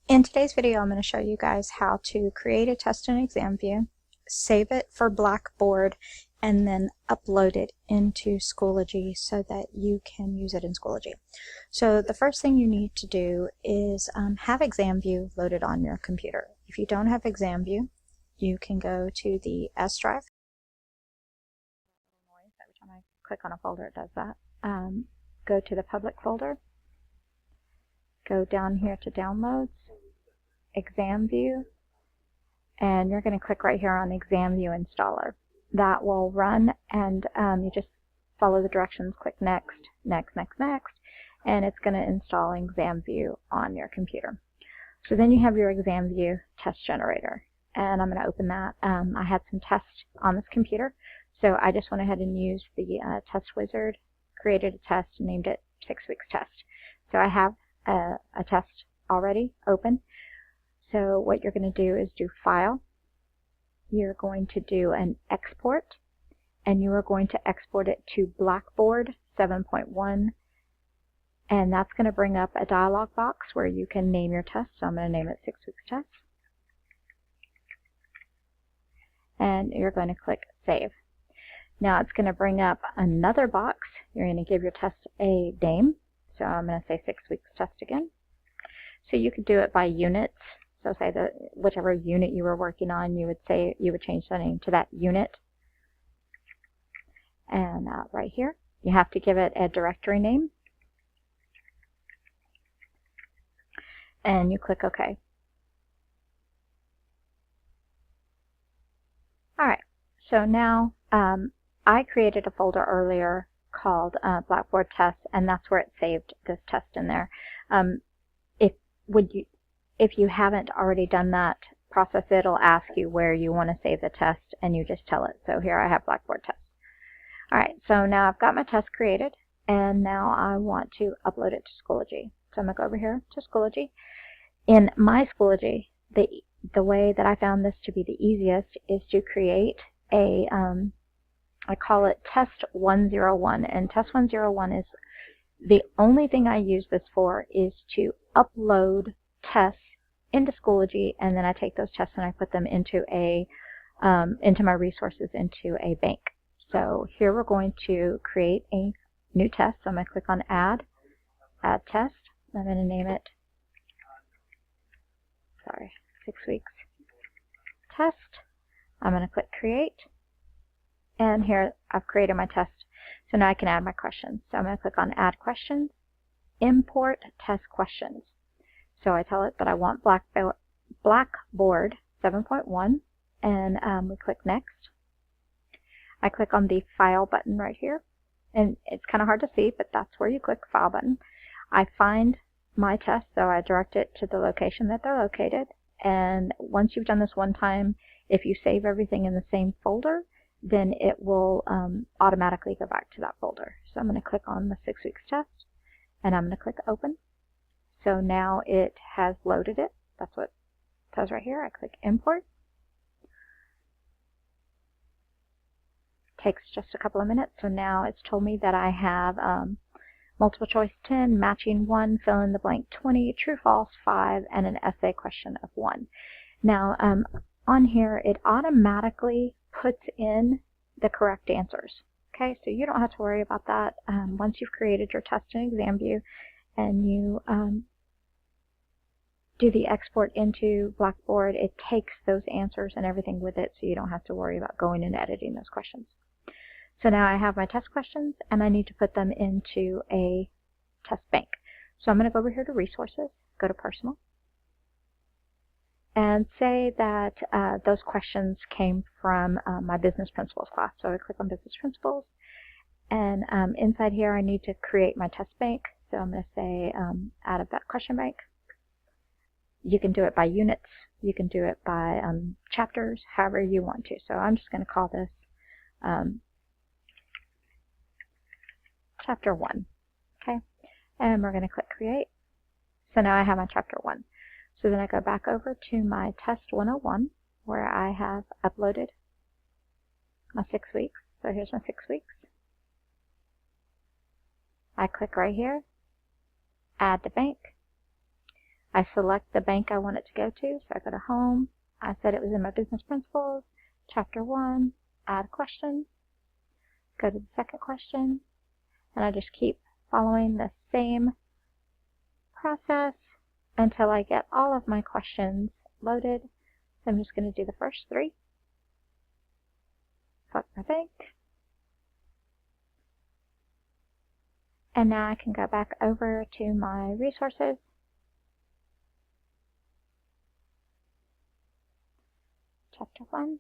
In today's video, I'm going to show you guys how to create a test in ExamView, save it for Blackboard, and then upload it into Schoology so that you can use it in Schoology. So the first thing you need to do is have ExamView loaded on your computer. If you don't have ExamView, you can go to the S drive. Every time I click on a folder, it does that. Go to the public folder. Go down here to Downloads, ExamView, and you're going to click right here on ExamView Installer. That will run, and you just follow the directions, click Next, Next, Next, Next, and it's going to install ExamView on your computer. So then you have your ExamView test generator, and I'm going to open that. I had some tests on this computer, so I just went ahead and used the test wizard, created a test, and named it 6 Weeks Test. So I have a test already open. So what you're going to do is do File. You're going to do an Export, and you are going to export it to Blackboard 7.1, and that's going to bring up a dialog box where you can name your test. So I'm going to name it 6 Weeks Test, and you're going to click Save. Now it's going to bring up another box. You're going to give your test a name. So I'm going to say 6 Weeks Test again. So you could do it by units. So say that whichever unit you were working on, you would change the name to that unit. And right here, you have to give it a directory name. And you click OK. Alright, so now I created a folder earlier called Blackboard Test, and that's where it saved this test in there. If you haven't already done that process, it'll ask you where you want to save the test, and you just tell it. So here I have Blackboard Test. Alright, so now I've got my test created, and now I want to upload it to Schoology. So I'm going to go over here to Schoology. In my Schoology, the way that I found this to be the easiest is to create a, I call it Test 101, and Test 101 is the only thing I use this for is to upload tests into Schoology, and then I take those tests and I put them into my resources into a bank. So here we're going to create a new test. So I'm going to click on Add Test. I'm going to name it 6 Weeks Test. I'm going to click Create, and here I've created my test. So now I can add my questions. So I'm going to click on Add Questions, Import Test Questions. So I tell it that I want Blackboard 7.1, and we click Next. I click on the File button right here, and it's kind of hard to see, but that's where you click File button. I find my test, so I direct it to the location that they're located, and once you've done this one time, if you save everything in the same folder, then it will automatically go back to that folder. So I'm going to click on the 6 Weeks Test, and I'm going to click Open. So now it has loaded it. That's what it says right here. I click Import. Takes just a couple of minutes. So now it's told me that I have multiple choice 10, matching 1, fill in the blank 20, true false 5, and an essay question of 1. Now on here it automatically puts in the correct answers. Okay, so you don't have to worry about that. Once you've created your test in ExamView and you do the export into Blackboard, it takes those answers and everything with it, so you don't have to worry about going and editing those questions. So now I have my test questions, and I need to put them into a test bank. So I'm going to go over here to Resources, go to Personal, and say that those questions came from my Business Principles class. So I click on Business Principles, and inside here I need to create my test bank. So I'm going to say out of that question bank. You can do it by units, you can do it by chapters, however you want to. So I'm just going to call this Chapter 1. Okay, and we're going to click Create. So now I have my Chapter 1. So then I go back over to my Test 101, where I have uploaded my 6 weeks. So here's my 6 weeks. I click right here, Add to Bank. I select the bank I want it to go to, so I go to Home. I said it was in my Business Principles, Chapter 1, add a question, go to the second question, and I just keep following the same process until I get all of my questions loaded. So I'm just going to do the first 3. Select my bank. And now I can go back over to my resources. Chapter 1.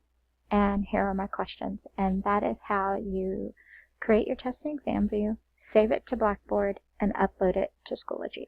And here are my questions. And that is how you create your test in ExamView, save it to Blackboard, and upload it to Schoology.